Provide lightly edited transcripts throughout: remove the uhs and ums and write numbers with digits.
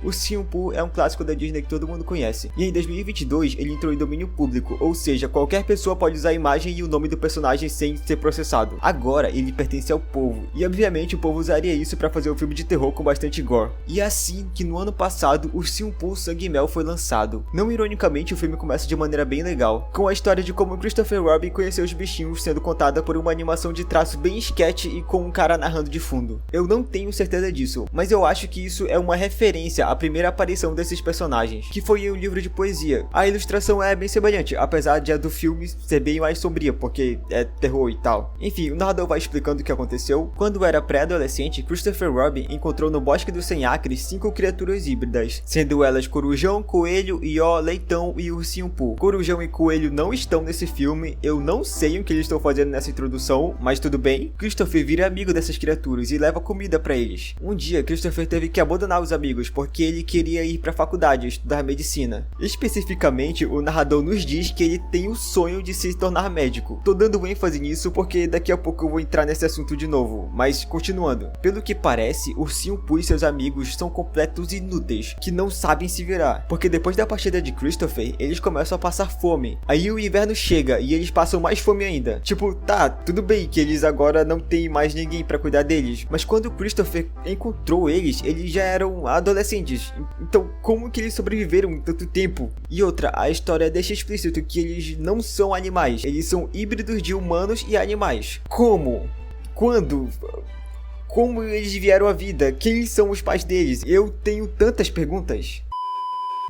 Ursinho Pooh é um clássico da Disney que todo mundo conhece, e em 2022 ele entrou em domínio público, ou seja, qualquer pessoa pode usar a imagem e o nome do personagem sem ser processado. Agora ele pertence ao povo, e obviamente o povo usaria isso para fazer um filme de terror com bastante gore. E é assim que no ano passado Ursinho Pooh Sangue e Mel foi lançado. Não ironicamente, o filme começa de maneira bem legal, com a história de como Christopher Robin conheceu os bichinhos, sendo contada por uma animação de traço bem sketch e com um cara narrando de fundo. Eu não tenho certeza disso, mas eu acho que isso é uma referência à primeira aparição desses personagens, que foi em um livro de poesia. A ilustração é bem semelhante, apesar de a do filme ser bem mais sombria, porque é terror e tal. Enfim, o narrador vai explicando o que aconteceu. Quando era pré-adolescente, Christopher Robin encontrou no Bosque dos 100 Acres 5 criaturas híbridas, sendo elas Corujão, Coelho, Ió, Leitão e Ursinho Pooh. Corujão e Coelho não estão nesse filme, eu não sei o que eles estão fazendo nessa introdução, mas tudo bem. Christopher vira amigo dessas criaturas e leva comida pra eles. Um dia, Christopher teve que abandonar os amigos porque ele queria ir pra faculdade estudar medicina. Especificamente, o narrador nos diz que ele tem o sonho de se tornar médico. Tô dando ênfase nisso porque daqui a pouco eu vou entrar nesse assunto de novo, mas continuando. Pelo que parece, Ursinho Pooh e seus amigos são completos inúteis, que não sabem se virar, porque depois da partida de Christopher, eles começam a passar fome. Aí o inverno chega e eles passam mais fome ainda. Tipo, tá, tudo bem que eles agora não tem mais ninguém pra cuidar deles, mas quando Christopher encontrou eles já eram adolescentes. Então, como que eles sobreviveram tanto tempo? E outra, a história deixa explícito que eles não são animais, eles são híbridos de humanos e animais. Como? Quando? Como eles vieram à vida? Quem são os pais deles? Eu tenho tantas perguntas.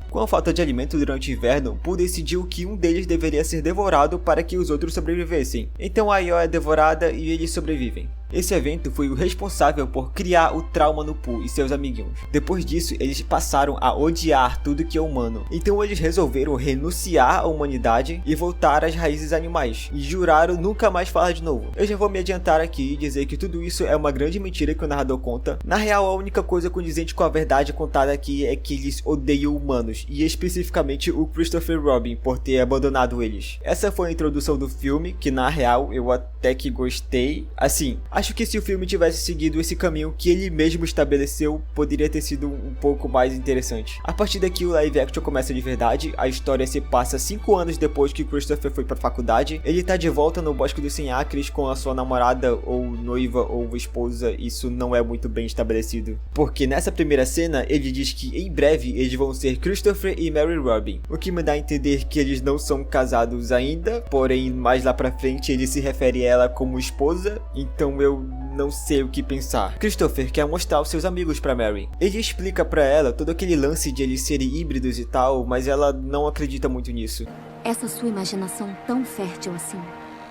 Com a falta de alimento durante o inverno, Pooh decidiu que um deles deveria ser devorado para que os outros sobrevivessem. Então a Ió é devorada e eles sobrevivem. Esse evento foi o responsável por criar o trauma no Pooh e seus amiguinhos. Depois disso, eles passaram a odiar tudo que é humano. Então eles resolveram renunciar à humanidade e voltar às raízes animais. E juraram nunca mais falar de novo. Eu já vou me adiantar aqui e dizer que tudo isso é uma grande mentira que o narrador conta. Na real, a única coisa condizente com a verdade contada aqui é que eles odeiam humanos. E especificamente o Christopher Robin por ter abandonado eles. Essa foi a introdução do filme, que na real eu até que gostei. Assim, acho que se o filme tivesse seguido esse caminho que ele mesmo estabeleceu, poderia ter sido um pouco mais interessante. A partir daqui o live action começa de verdade, a história se passa 5 anos depois que Christopher foi pra faculdade. Ele tá de volta no Bosque dos 100 Acres com a sua namorada ou noiva ou esposa, isso não é muito bem estabelecido. Porque nessa primeira cena ele diz que em breve eles vão ser Christopher e Mary Robin, o que me dá a entender que eles não são casados ainda, porém mais lá pra frente ele se refere a ela como esposa, então eu não sei o que pensar. Christopher quer mostrar os seus amigos pra Mary. Ele explica pra ela todo aquele lance de eles serem híbridos e tal, mas ela não acredita muito nisso. Essa sua imaginação tão fértil assim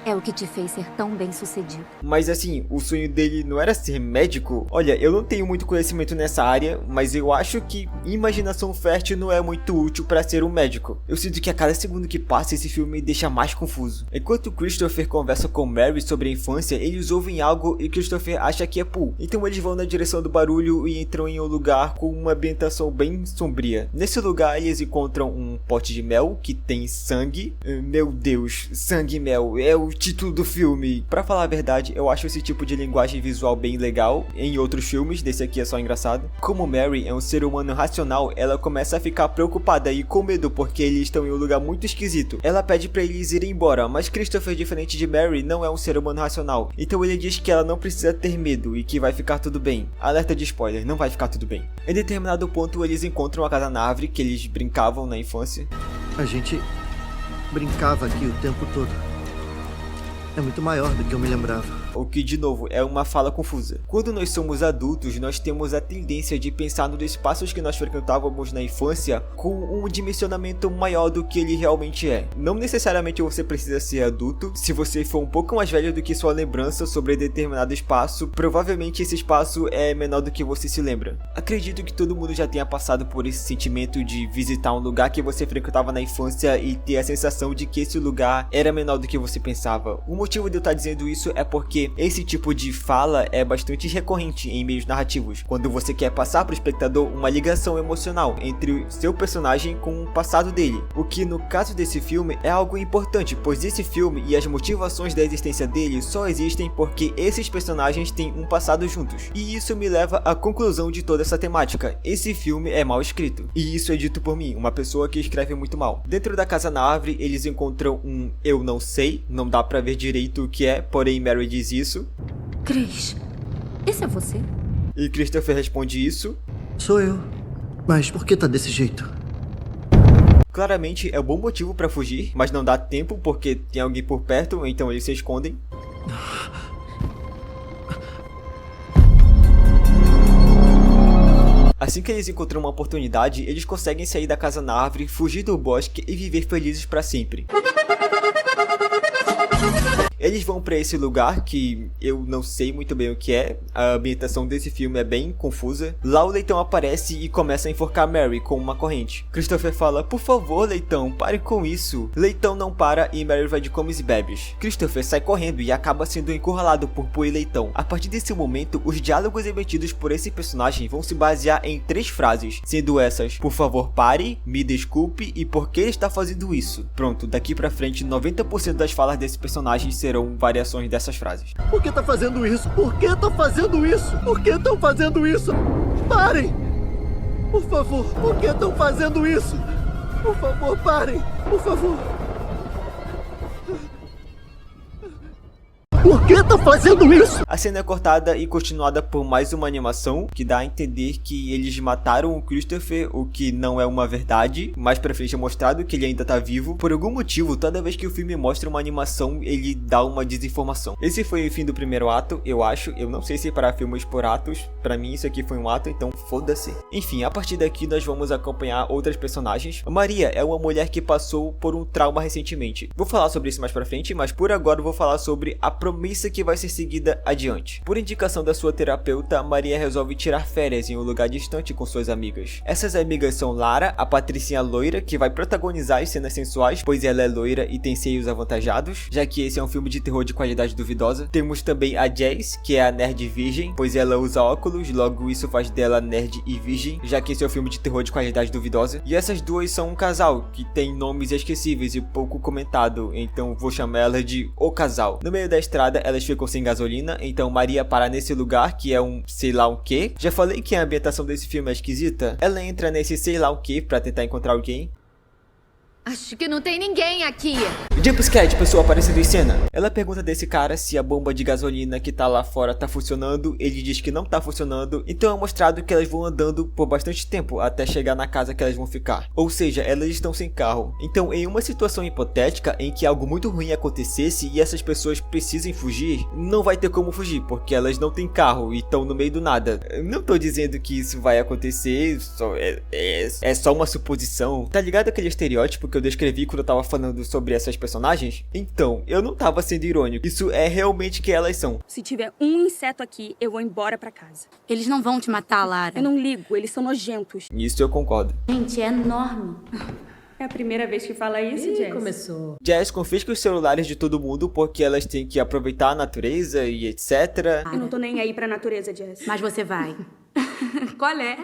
é o que te fez ser tão bem sucedido. Mas assim, o sonho dele não era ser médico? Olha, eu não tenho muito conhecimento nessa área, mas eu acho que imaginação fértil não é muito útil para ser um médico. Eu sinto que a cada segundo que passa esse filme me deixa mais confuso. Enquanto Christopher conversa com Mary sobre a infância, eles ouvem algo e Christopher acha que é Pooh. Então eles vão na direção do barulho e entram em um lugar com uma ambientação bem sombria. Nesse lugar eles encontram um pote de mel que tem sangue. Meu Deus, sangue e mel é o título do filme. Pra falar a verdade, eu acho esse tipo de linguagem visual bem legal em outros filmes, desse aqui é só engraçado. Como Mary é um ser humano racional, ela começa a ficar preocupada e com medo porque eles estão em um lugar muito esquisito. Ela pede pra eles irem embora, mas Christopher, diferente de Mary, não é um ser humano racional. Então ele diz que ela não precisa ter medo e que vai ficar tudo bem. Alerta de spoiler, não vai ficar tudo bem. Em determinado ponto eles encontram a casa na árvore que eles brincavam na infância. A gente brincava aqui o tempo todo. É muito maior do que eu me lembrava. O que, de novo, é uma fala confusa. Quando nós somos adultos, nós temos a tendência de pensar nos espaços que nós frequentávamos na infância com um dimensionamento maior do que ele realmente é. Não necessariamente você precisa ser adulto. Se você for um pouco mais velho do que sua lembrança sobre determinado espaço, provavelmente esse espaço é menor do que você se lembra. Acredito que todo mundo já tenha passado por esse sentimento de visitar um lugar que você frequentava na infância e ter a sensação de que esse lugar era menor do que você pensava. O motivo de eu estar dizendo isso é porque porque esse tipo de fala é bastante recorrente em meios narrativos, quando você quer passar para o espectador uma ligação emocional entre o seu personagem com o passado dele, o que no caso desse filme é algo importante, pois esse filme e as motivações da existência dele só existem porque esses personagens têm um passado juntos. E isso me leva à conclusão de toda essa temática: esse filme é mal escrito. E isso é dito por mim, uma pessoa que escreve muito mal. Dentro da casa na árvore, eles encontram um "eu não sei", não dá pra ver direito o que é, porém Mary diz isso. Chris, esse é você? E Christopher responde isso. Sou eu. Mas por que tá desse jeito? Claramente é um bom motivo pra fugir, mas não dá tempo porque tem alguém por perto, então eles se escondem. Assim que eles encontram uma oportunidade, eles conseguem sair da casa na árvore, fugir do bosque e viver felizes pra sempre. Eles vão pra esse lugar que eu não sei muito bem o que é, a ambientação desse filme é bem confusa. Lá o Leitão aparece e começa a enforcar Mary com uma corrente. Christopher fala: "Por favor, Leitão, pare com isso." Leitão não para e Mary vai de comes e bebes. Christopher sai correndo e acaba sendo encurralado por Pooh e Leitão. A partir desse momento, os diálogos emitidos por esse personagem vão se basear em 3 frases, sendo essas: "Por favor, pare", "Me desculpe" e "Por que ele está fazendo isso?". Pronto, daqui pra frente 90% das falas desse personagem serão variações dessas frases. Por que tá fazendo isso? Por que tá fazendo isso? Por que estão fazendo isso? Parem! Por favor, por que estão fazendo isso? Por favor, parem! Por favor! Por que tá fazendo isso? A cena é cortada e continuada por mais uma animação, que dá a entender que eles mataram o Christopher, o que não é uma verdade. Mais pra frente é mostrado que ele ainda tá vivo. Por algum motivo, toda vez que o filme mostra uma animação, ele dá uma desinformação. Esse foi o fim do primeiro ato, eu acho. Eu não sei separar filmes por atos. Pra mim isso aqui foi um ato, então foda-se. Enfim, a partir daqui nós vamos acompanhar outras personagens. A Maria é uma mulher que passou por um trauma recentemente. Vou falar sobre isso mais pra frente, mas por agora eu vou falar sobre a promessa que vai ser seguida adiante. Por indicação da sua terapeuta, Maria resolve tirar férias em um lugar distante com suas amigas. Essas amigas são Lara, a patricinha loira, que vai protagonizar as cenas sensuais, pois ela é loira e tem seios avantajados, já que esse é um filme de terror de qualidade duvidosa. Temos também a Jazz, que é a nerd virgem, pois ela usa óculos, logo isso faz dela nerd e virgem, já que esse é um filme de terror de qualidade duvidosa. E essas duas são um casal, que tem nomes esquecíveis e pouco comentado, então vou chamar ela de O Casal. No meio da estrada, elas ficam sem gasolina, então Maria para nesse lugar que é um sei lá o que. Já falei que a ambientação desse filme é esquisita. Ela entra nesse sei lá o que pra tentar encontrar alguém. Acho que não tem ninguém aqui. Jumpscare de pessoa aparecendo em cena. Ela pergunta desse cara se a bomba de gasolina que tá lá fora tá funcionando. Ele diz que não tá funcionando. Então é mostrado que elas vão andando por bastante tempo até chegar na casa que elas vão ficar. Ou seja, elas estão sem carro. Então em uma situação hipotética em que algo muito ruim acontecesse e essas pessoas precisem fugir, não vai ter como fugir, porque elas não têm carro e estão no meio do nada. Não tô dizendo que isso vai acontecer, é só uma suposição. Tá ligado aquele estereótipo que eu descrevi quando eu tava falando sobre essas personagens? Então, eu não tava sendo irônico. Isso é realmente que elas são. Se tiver um inseto aqui, eu vou embora pra casa. Eles não vão te matar, Lara. Eu não ligo, eles são nojentos. Nisso eu concordo. Gente, é enorme. É a primeira vez que fala isso, Jess? Começou. Jazz confisca os celulares de todo mundo porque elas têm que aproveitar a natureza e etc. Eu não tô nem aí pra natureza, Jess. Mas você vai. Qual é?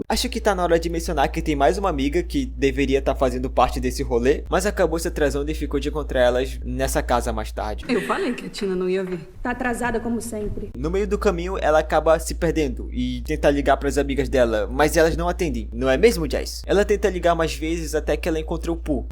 Acho que tá na hora de mencionar que tem mais uma amiga que deveria estar fazendo parte desse rolê, mas acabou se atrasando e ficou de encontrar elas nessa casa mais tarde. Eu falei que a Tina não ia vir. Tá atrasada como sempre. No meio do caminho, ela acaba se perdendo e tenta ligar pras amigas dela, mas elas não atendem, não é mesmo, Jazz? Ela tenta ligar mais vezes até que ela encontra o Pooh.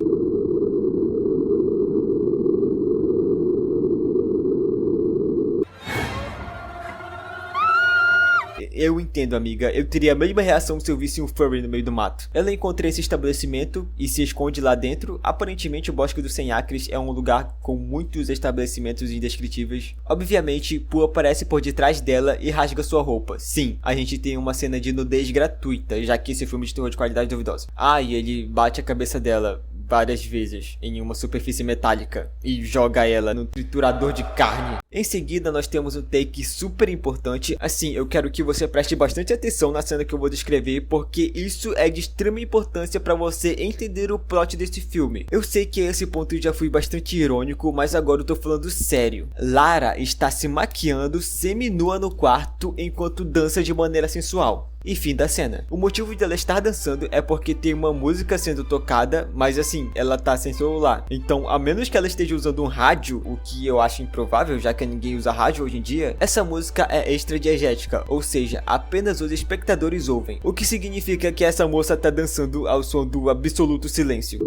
Eu entendo, amiga. Eu teria a mesma reação se eu visse um furry no meio do mato. Ela encontra esse estabelecimento e se esconde lá dentro. Aparentemente, o Bosque dos 100 Acres é um lugar com muitos estabelecimentos indescritíveis. Obviamente, Pooh aparece por detrás dela e rasga sua roupa. Sim, a gente tem uma cena de nudez gratuita, já que esse filme de terror de qualidade duvidosa. Ah, e ele bate a cabeça dela. várias vezes em uma superfície metálica e joga ela no triturador de carne. Em seguida nós temos um take super importante. Assim, eu quero que você preste bastante atenção na cena que eu vou descrever, porque isso é de extrema importância para você entender o plot desse filme. Eu sei que a esse ponto eu já fui bastante irônico, mas agora eu tô falando sério. Lara está se maquiando seminua no quarto enquanto dança de maneira sensual. E fim da cena. O motivo de ela estar dançando é porque tem uma música sendo tocada, mas assim, ela tá sem celular. Então, a menos que ela esteja usando um rádio, o que eu acho improvável, já que ninguém usa rádio hoje em dia, essa música é extradiegética, ou seja, apenas os espectadores ouvem. O que significa que essa moça tá dançando ao som do absoluto silêncio.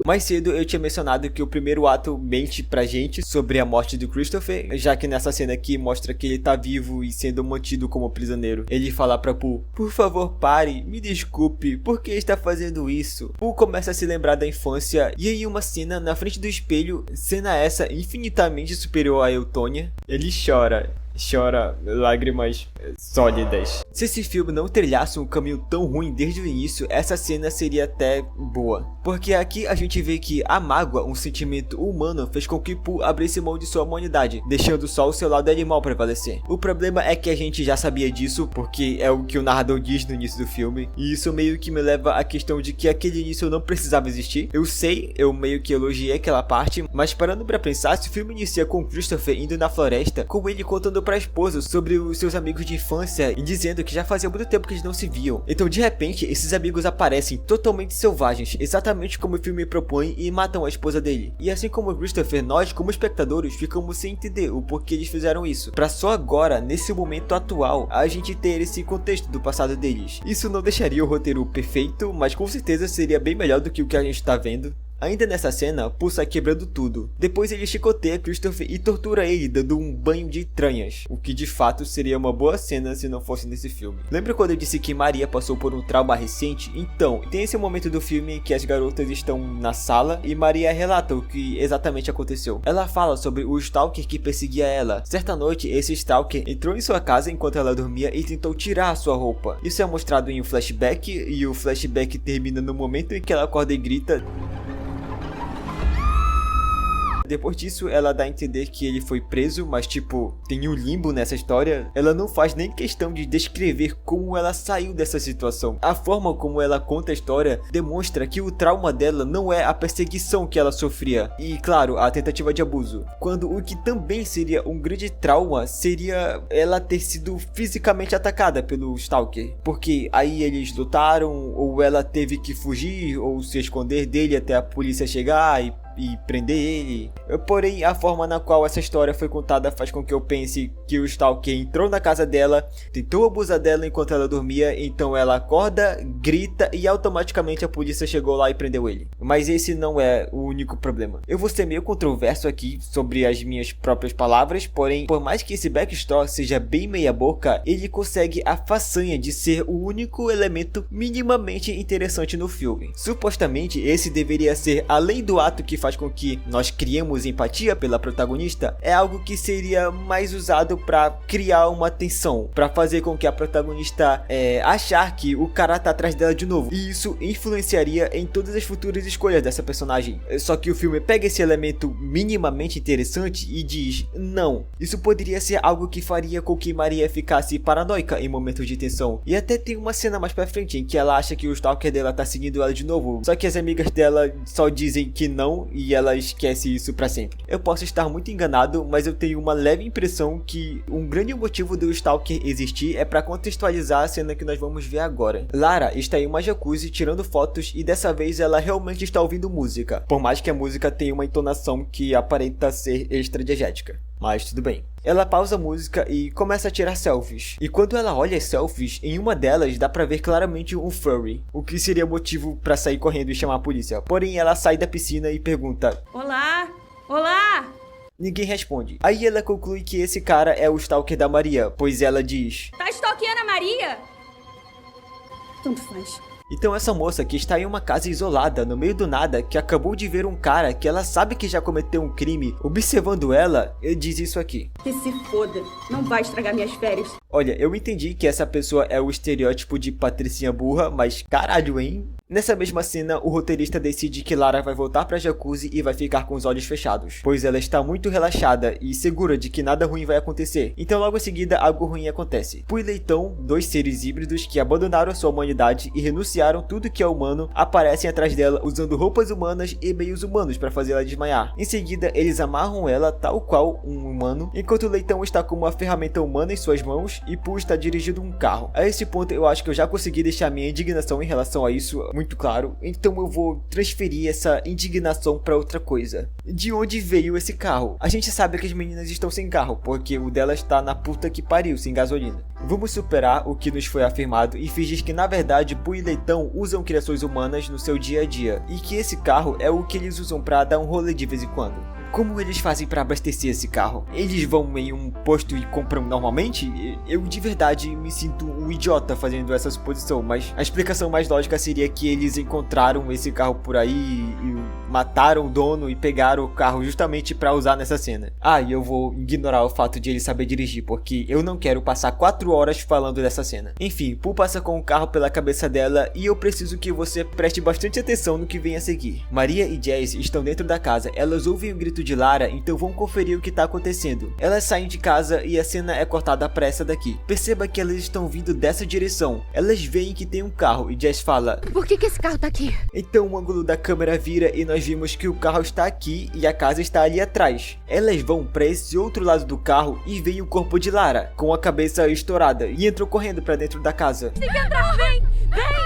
Mais cedo eu tinha mencionado que o primeiro ato mente pra gente sobre a morte do Christopher, já que nessa cena aqui mostra que ele tá vivo e sendo mantido como prisioneiro. Ele fala pra Pooh: por favor pare, me desculpe, por que está fazendo isso? Pooh começa a se lembrar da infância e em uma cena na frente do espelho, cena essa infinitamente superior a Eutônia, ele chora lágrimas sólidas. Se esse filme não trilhasse um caminho tão ruim desde o início, essa cena seria até boa. Porque aqui a gente vê que a mágoa, um sentimento humano, fez com que Pooh abrisse mão de sua humanidade, deixando só o seu lado animal prevalecer. O problema é que a gente já sabia disso, porque é o que o narrador diz no início do filme, e isso meio que me leva à questão de que aquele início não precisava existir. Eu sei, eu meio que elogiei aquela parte, mas parando pra pensar, se o filme inicia com Christopher indo na floresta, com ele contando pra esposa sobre os seus amigos de infância e dizendo que já fazia muito tempo que eles não se viam. Então de repente esses amigos aparecem totalmente selvagens, exatamente como o filme propõe, e matam a esposa dele. E assim como o Christopher, nós como espectadores ficamos sem entender o porquê eles fizeram isso, pra só agora, nesse momento atual, a gente ter esse contexto do passado deles. Isso não deixaria o roteiro perfeito, mas com certeza seria bem melhor do que o que a gente tá vendo. Ainda nessa cena, Pooh sai quebrando tudo. Depois ele chicoteia Christopher e tortura ele, dando um banho de entranhas, o que de fato seria uma boa cena se não fosse nesse filme. Lembra quando eu disse que Maria passou por um trauma recente? Então, tem esse momento do filme que as garotas estão na sala e Maria relata o que exatamente aconteceu. Ela fala sobre o stalker que perseguia ela. Certa noite, esse stalker entrou em sua casa enquanto ela dormia e tentou tirar a sua roupa. Isso é mostrado em um flashback, e o flashback termina no momento em que ela acorda e grita. Depois disso, ela dá a entender que ele foi preso, mas tipo, tem um limbo nessa história. Ela não faz nem questão de descrever como ela saiu dessa situação. A forma como ela conta a história demonstra que o trauma dela não é a perseguição que ela sofria, e claro, a tentativa de abuso. Quando o que também seria um grande trauma seria ela ter sido fisicamente atacada pelo stalker. Porque aí eles lutaram, ou ela teve que fugir, ou se esconder dele até a polícia chegar e prender ele. Porém, a forma na qual essa história foi contada faz com que eu pense que o stalker entrou na casa dela, tentou abusar dela enquanto ela dormia, então ela acorda, grita e automaticamente a polícia chegou lá e prendeu ele. Mas esse não é o único problema. Eu vou ser meio controverso aqui sobre as minhas próprias palavras, porém, por mais que esse backstory seja bem meia boca, ele consegue a façanha de ser o único elemento minimamente interessante no filme. Supostamente, esse deveria ser, além do ato que faz com que nós criemos empatia pela protagonista, é algo que seria mais usado para criar uma tensão, para fazer com que a protagonista achar que o cara tá atrás dela de novo, e isso influenciaria em todas as futuras escolhas dessa personagem. Só que o filme pega esse elemento minimamente interessante e diz, não, isso poderia ser algo que faria com que Maria ficasse paranoica em momentos de tensão. E até tem uma cena mais pra frente em que ela acha que o stalker dela tá seguindo ela de novo, só que as amigas dela só dizem que não, e ela esquece isso pra sempre. Eu posso estar muito enganado, mas eu tenho uma leve impressão que um grande motivo do stalker existir é pra contextualizar a cena que nós vamos ver agora. Lara está em uma jacuzzi tirando fotos e dessa vez ela realmente está ouvindo música, por mais que a música tenha uma entonação que aparenta ser extradiegética. Mas tudo bem. Ela pausa a música e começa a tirar selfies. E quando ela olha as selfies, em uma delas dá pra ver claramente um furry, o que seria motivo pra sair correndo e chamar a polícia. Porém, ela sai da piscina e pergunta: Olá! Olá! Ninguém responde. Aí ela conclui que esse cara é o stalker da Maria, pois ela diz: Tá stalkeando a Maria? Tanto faz. Então essa moça que está em uma casa isolada, no meio do nada, que acabou de ver um cara que ela sabe que já cometeu um crime, observando ela, diz isso aqui. Que se foda, não vai estragar minhas férias. Olha, eu entendi que essa pessoa é o estereótipo de patricinha burra, mas caralho, hein? Nessa mesma cena, o roteirista decide que Lara vai voltar pra jacuzzi e vai ficar com os olhos fechados, pois ela está muito relaxada e segura de que nada ruim vai acontecer. Então logo em seguida, algo ruim acontece. Pui e Leitão, dois seres híbridos que abandonaram sua humanidade e renunciaram tudo que é humano, aparecem atrás dela usando roupas humanas e meios humanos para fazê-la desmaiar. Em seguida, eles amarram ela tal qual um humano, enquanto Leitão está com uma ferramenta humana em suas mãos e Pui está dirigindo um carro. A esse ponto, eu acho que eu já consegui deixar minha indignação em relação a isso muito claro, então eu vou transferir essa indignação para outra coisa. De onde veio esse carro? A gente sabe que as meninas estão sem carro, porque o dela está na puta que pariu, sem gasolina. Vamos superar o que nos foi afirmado e fingir que na verdade Pui e Leitão usam criações humanas no seu dia a dia, e que esse carro é o que eles usam para dar um rolê de vez em quando. Como eles fazem para abastecer esse carro? Eles vão em um posto e compram normalmente? Eu de verdade me sinto um idiota fazendo essa suposição, mas a explicação mais lógica seria que eles encontraram esse carro por aí e mataram o dono e pegaram o carro justamente para usar nessa cena. Ah, e eu vou ignorar o fato de ele saber dirigir, porque eu não quero passar 4 horas falando dessa cena. Enfim, Pooh passa com o carro pela cabeça dela e eu preciso que você preste bastante atenção no que vem a seguir. Maria e Jazz estão dentro da casa, elas ouvem o grito de Lara, então vão conferir o que tá acontecendo. Elas saem de casa e a cena é cortada para essa daqui. Perceba que elas estão vindo dessa direção. Elas veem que tem um carro e Jazz fala: Por que esse carro tá aqui? então o ângulo da câmera vira e nós vimos que o carro está aqui e a casa está ali atrás. Elas vão para esse outro lado do carro e veem o corpo de Lara, com a cabeça estourada, e entram correndo para dentro da casa. Tem que entrar, vem!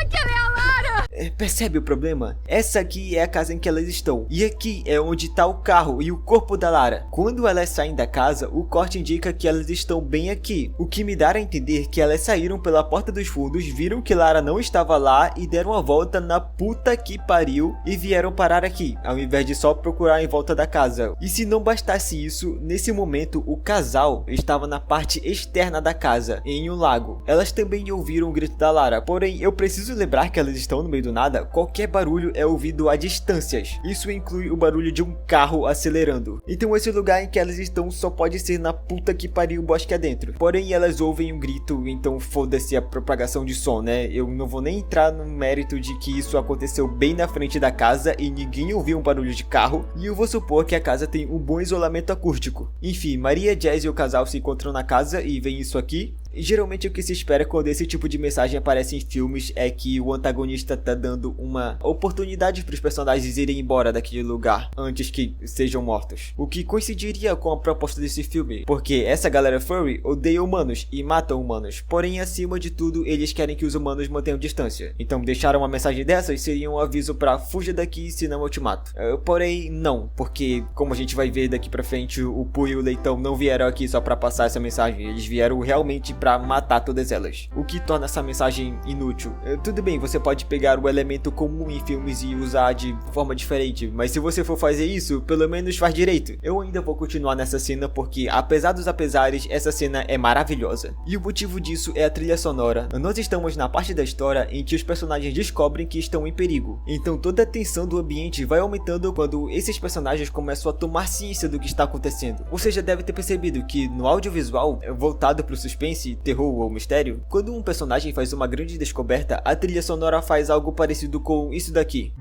Que ela é a Lara! Percebe o problema? Essa aqui é a casa em que elas estão, e aqui é onde está o carro e o corpo da Lara. Quando elas saem da casa, o corte indica que elas estão bem aqui, o que me dá a entender que elas saíram pela porta dos fundos, viram que Lara não estava lá e deram a volta na puta que pariu e vieram parar aqui, ao invés de só procurar em volta da casa. E se não bastasse isso, nesse momento o casal estava na parte externa da casa, em um lago. Elas também ouviram o grito da Lara, porém eu preciso lembrar que elas estão no meio do nada, qualquer barulho é ouvido a distâncias. Isso inclui o barulho de um carro acelerando. Então esse lugar em que elas estão só pode ser na puta que pariu o bosque adentro. Porém elas ouvem um grito, então foda-se a propagação de som, né? Eu não vou nem entrar no mérito de que isso aconteceu bem na frente da casa e ninguém ouviu um barulho de carro, e eu vou supor que a casa tem um bom isolamento acústico. Enfim, Maria, Jazz e o casal se encontram na casa e veem isso aqui. Geralmente o que se espera quando esse tipo de mensagem aparece em filmes é que o antagonista tá dando uma oportunidade para os personagens irem embora daquele lugar antes que sejam mortos. O que coincidiria com a proposta desse filme, porque essa galera furry odeia humanos e mata humanos, porém acima de tudo eles querem que os humanos mantenham distância. Então deixar uma mensagem dessas seria um aviso para fuja daqui senão eu te mato. Porém não, porque como a gente vai ver daqui pra frente, o Pooh e o Leitão não vieram aqui só para passar essa mensagem, eles vieram realmente pra matar todas elas, o que torna essa mensagem inútil. Tudo bem, você pode pegar o elemento comum em filmes e usar de forma diferente, mas se você for fazer isso, pelo menos faz direito. Eu ainda vou continuar nessa cena porque, apesar dos apesares, essa cena é maravilhosa. E o motivo disso é a trilha sonora. Nós estamos na parte da história em que os personagens descobrem que estão em perigo, então toda a tensão do ambiente vai aumentando quando esses personagens começam a tomar ciência do que está acontecendo. Você já deve ter percebido que no audiovisual voltado para o suspense, terror ou mistério, quando um personagem faz uma grande descoberta, a trilha sonora faz algo parecido com isso daqui.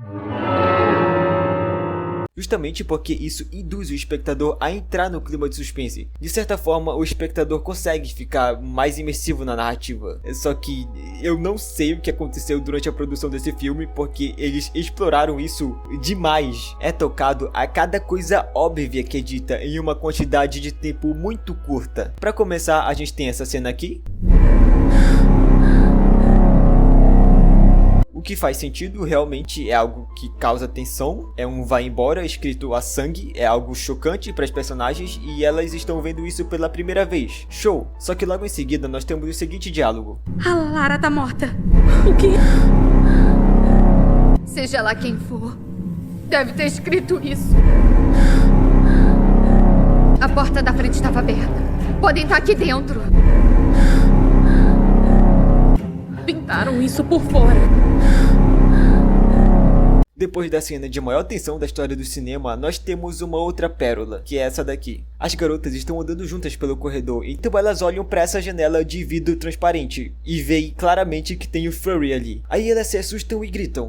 Justamente porque isso induz o espectador a entrar no clima de suspense. De certa forma, o espectador consegue ficar mais imersivo na narrativa. Só que eu não sei o que aconteceu durante a produção desse filme, porque eles exploraram isso demais. É tocado a cada coisa óbvia que é dita em uma quantidade de tempo muito curta. Para começar, a gente tem essa cena aqui. O que faz sentido, realmente é algo que causa tensão, é um vai embora escrito a sangue, é algo chocante para as personagens e elas estão vendo isso pela primeira vez. Show! Só que logo em seguida nós temos o seguinte diálogo. A Lara tá morta. O quê? Seja lá quem for, deve ter escrito isso. A porta da frente estava aberta. Podem estar aqui dentro. botaram isso por fora. Depois da cena de maior tensão da história do cinema, nós temos uma outra pérola, que é essa daqui. As garotas estão andando juntas pelo corredor, então elas olham para essa janela de vidro transparente e veem claramente que tem o Furry ali. Aí elas se assustam e gritam.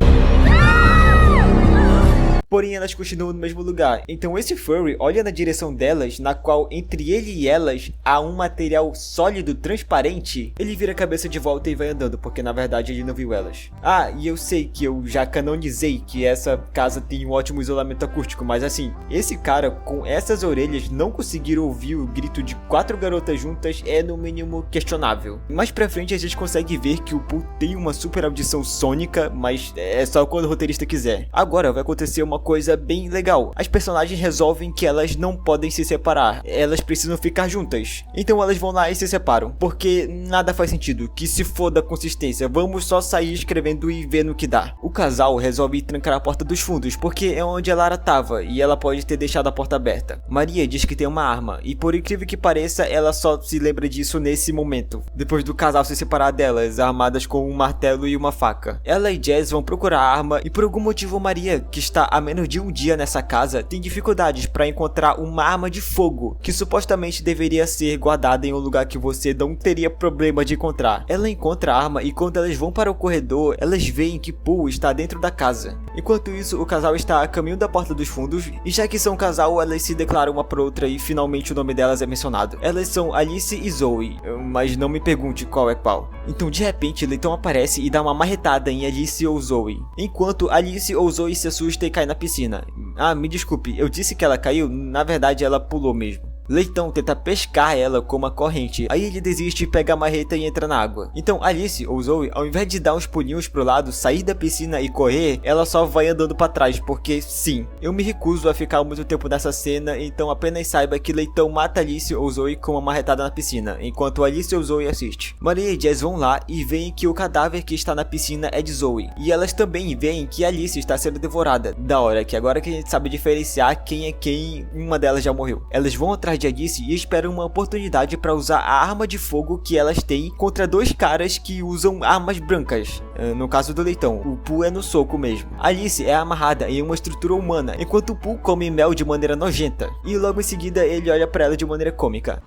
Porém elas continuam no mesmo lugar, então esse Furry olha na direção delas, na qual entre ele e elas há um material sólido transparente. Ele vira a cabeça de volta e vai andando, porque na verdade ele não viu elas. Ah, e eu sei que eu já canonizei que essa casa tem um ótimo isolamento acústico, mas assim, esse cara com essas orelhas não conseguir ouvir o grito de 4 garotas juntas é no mínimo questionável. Mais pra frente a gente consegue ver que o Pooh tem uma super audição sônica, mas é só quando o roteirista quiser. Agora vai acontecer uma coisa bem legal. As personagens resolvem que elas não podem se separar, elas precisam ficar juntas. Então elas vão lá e se separam, porque nada faz sentido, que se foda a consistência, vamos só sair escrevendo e ver no que dá. O casal resolve trancar a porta dos fundos, porque é onde a Lara tava e ela pode ter deixado a porta aberta. Maria diz que tem uma arma, e por incrível que pareça, ela só se lembra disso nesse momento, depois do casal se separar delas, armadas com um martelo e uma faca. Ela e Jazz vão procurar a arma, e por algum motivo Maria, que está há menos de um dia nessa casa, tem dificuldades para encontrar uma arma de fogo, que supostamente deveria ser guardada em um lugar que você não teria problema de encontrar. Ela encontra a arma e quando elas vão para o corredor, elas veem que Pooh está dentro da casa. Enquanto isso, o casal está a caminho da porta dos fundos, e já que são um casal, elas se declaram uma para outra e finalmente o nome delas é mencionado. Elas são Alice e Zoe, mas não me pergunte qual é qual. Então de repente, Leitão aparece e dá uma marretada em Alice ou Zoe, enquanto Alice ou Zoe se assusta e cai na piscina. Ah, me desculpe, eu disse que ela caiu, na verdade ela pulou mesmo. Leitão tenta pescar ela com uma corrente, aí ele desiste, pega a marreta e entra na água. Então Alice, ou Zoe, ao invés de dar uns pulinhos pro lado, sair da piscina e correr, ela só vai andando pra trás, porque sim, eu me recuso a ficar muito tempo nessa cena, então apenas saiba que Leitão mata Alice ou Zoe com uma marretada na piscina, enquanto Alice ou Zoe assiste. Maria e Jazz vão lá e veem que o cadáver que está na piscina é de Zoe, e elas também veem que Alice está sendo devorada. Da hora que agora que a gente sabe diferenciar quem é quem, uma delas já morreu. Elas vão atrás de Alice e esperam uma oportunidade para usar a arma de fogo que elas têm contra 2 caras que usam armas brancas. No caso do Leitão, o Pooh é no soco mesmo. Alice é amarrada em uma estrutura humana, enquanto o Pooh come mel de maneira nojenta. E logo em seguida ele olha para ela de maneira cômica.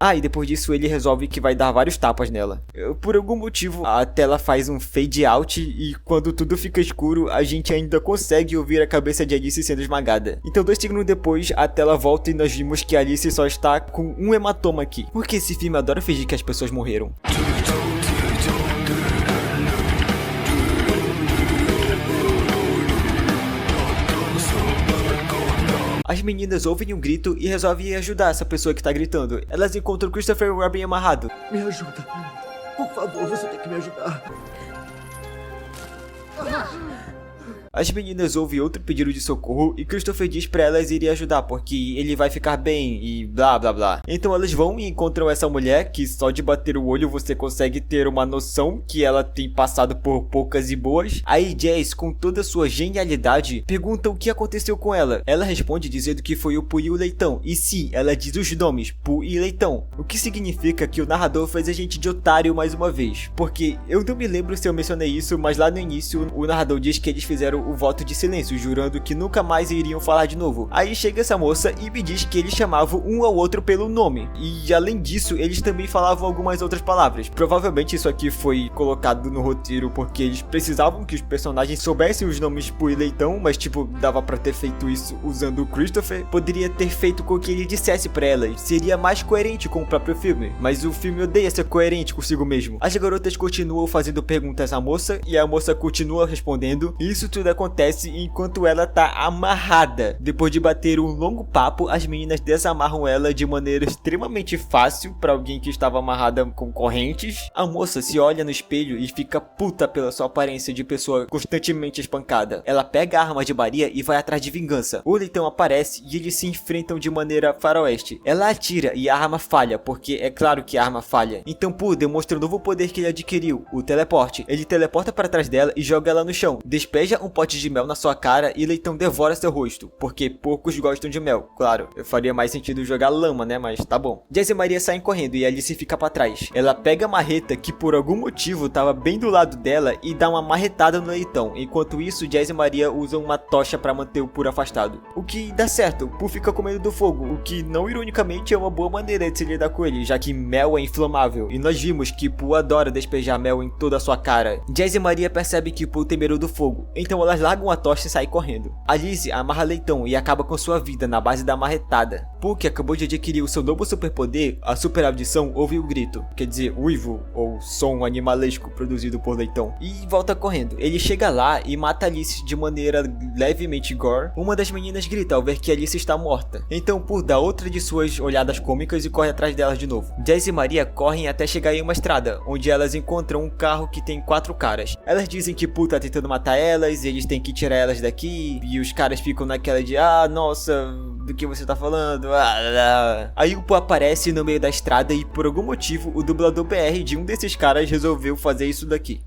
Ah, e depois disso ele resolve que vai dar vários tapas nela. Por algum motivo, a tela faz um fade out e quando tudo fica escuro, a gente ainda consegue ouvir a cabeça de Alice sendo esmagada. Então 2 segundos depois, a tela volta e nós vimos que Alice só está com um hematoma aqui. Porque esse filme adora fingir que as pessoas morreram. As meninas ouvem um grito e resolvem ajudar essa pessoa que tá gritando. Elas encontram Christopher Robin amarrado. Me ajuda. Por favor, você tem que me ajudar. As meninas ouvem outro pedido de socorro e Christopher diz pra elas irem ajudar porque ele vai ficar bem e blá blá blá. Então elas vão e encontram essa mulher que só de bater o olho você consegue ter uma noção que ela tem passado por poucas e boas. Aí Jazz, com toda a sua genialidade, pergunta o que aconteceu com ela. Ela responde dizendo que foi o Pooh e o Leitão. E sim, ela diz os nomes, Pooh e Leitão. O que significa que o narrador fez a gente de otário mais uma vez. Porque eu não me lembro se eu mencionei isso, mas lá no início o narrador diz que eles fizeram o voto de silêncio, jurando que nunca mais iriam falar de novo. Aí chega essa moça e me diz que eles chamavam um ao outro pelo nome. E além disso, eles também falavam algumas outras palavras. Provavelmente isso aqui foi colocado no roteiro porque eles precisavam que os personagens soubessem os nomes Pooh e Leitão, mas tipo, dava pra ter feito isso usando o Christopher. Poderia ter feito com que ele dissesse pra elas, seria mais coerente com o próprio filme. Mas o filme odeia ser coerente consigo mesmo. As garotas continuam fazendo perguntas à moça e a moça continua respondendo. E isso tudo acontece enquanto ela tá amarrada. Depois de bater um longo papo, as meninas desamarram ela de maneira extremamente fácil para alguém que estava amarrada com correntes. A moça se olha no espelho e fica puta pela sua aparência de pessoa constantemente espancada. Ela pega a arma de Maria e vai atrás de vingança. O Leitão aparece e eles se enfrentam de maneira faroeste. Ela atira e a arma falha, porque é claro que a arma falha. Então Pooh demonstra um novo poder que ele adquiriu, o teleporte. Ele teleporta para trás dela e joga ela no chão. Despeja um pote de mel na sua cara e Leitão devora seu rosto, porque poucos gostam de mel, claro. Faria mais sentido jogar lama, né, mas tá bom. Jazz e Maria saem correndo e Alice fica pra trás. Ela pega a marreta que por algum motivo tava bem do lado dela e dá uma marretada no Leitão. Enquanto isso, Jazz e Maria usam uma tocha pra manter o Pooh afastado. O que dá certo, o Pooh fica com medo do fogo, o que não ironicamente é uma boa maneira de se lidar com ele, já que mel é inflamável. E nós vimos que Pooh adora despejar mel em toda a sua cara. Jazz e Maria percebem que Pooh tem medo do fogo, então elas largam a tocha e saem correndo. Alice amarra Leitão e acaba com sua vida na base da marretada. Pooh, que acabou de adquirir o seu novo superpoder, a super audição, ouve o grito, quer dizer, uivo, ou som animalesco produzido por Leitão, e volta correndo. Ele chega lá e mata Alice de maneira levemente gore. Uma das meninas grita ao ver que Alice está morta, então Pooh dá outra de suas olhadas cômicas e corre atrás delas de novo. Jazz e Maria correm até chegar em uma estrada, onde elas encontram um carro que tem 4 caras. Elas dizem que Pooh tá tentando matar elas, e eles têm que tirar elas daqui, e os caras ficam naquela de nossa, do que você tá falando? Aí o Pooh aparece no meio da estrada e por algum motivo o dublador BR de um desses caras resolveu fazer isso daqui.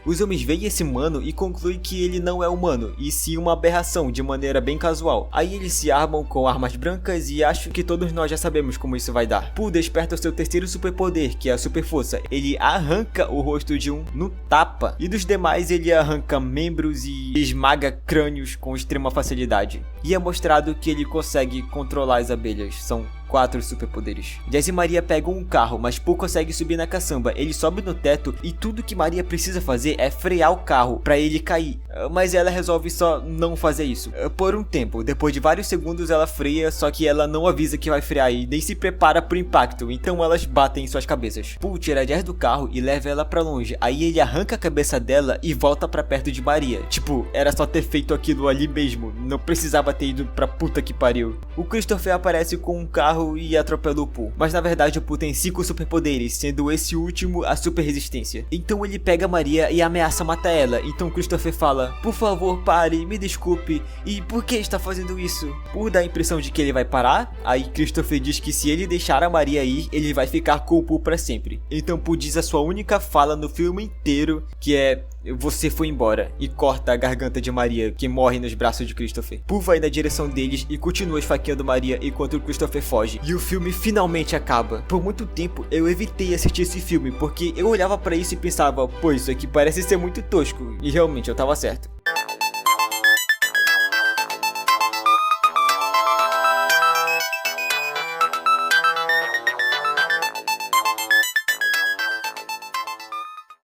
Os homens veem esse mano e concluem que ele não é humano, e sim uma aberração de maneira bem casual. Aí eles se armam com armas brancas e acho que todos nós já sabemos como isso vai dar. Pooh desperta o seu terceiro superpoder, que é a super força. Ele arranca o rosto de um no tapa, e dos demais ele arranca membros e esmaga crânios com extrema facilidade. E é mostrado que ele consegue controlar as abelhas. São 4 superpoderes. Jazz e Maria pegam um carro, mas Pooh consegue subir na caçamba. Ele sobe no teto e tudo que Maria precisa fazer é frear o carro pra ele cair. Mas ela resolve só não fazer isso. Por um tempo, depois de vários segundos ela freia, só que ela não avisa que vai frear e nem se prepara pro impacto, então elas batem em suas cabeças. Pooh tira Jazz do carro e leva ela pra longe. Aí ele arranca a cabeça dela e volta pra perto de Maria. Tipo, era só ter feito aquilo ali mesmo, não precisava ter ido pra puta que pariu. O Christopher aparece com um carro e atropela o Pooh, mas na verdade o Pooh tem 5 superpoderes, sendo esse último a super resistência. Então ele pega Maria e ameaça matar ela, então Christopher fala: por favor pare, me desculpe, e por que está fazendo isso? Pooh dá a impressão de que ele vai parar, aí Christopher diz que se ele deixar a Maria ir, ele vai ficar com o Pooh pra sempre. Então Pooh diz a sua única fala no filme inteiro, que é: você foi embora, e corta a garganta de Maria, que morre nos braços de Christopher. Pooh vai na direção deles e continua esfaqueando Maria enquanto Christopher foge. E o filme finalmente acaba. Por muito tempo eu evitei assistir esse filme, porque eu olhava pra isso e pensava: pô, isso aqui parece ser muito tosco. E realmente eu tava certo.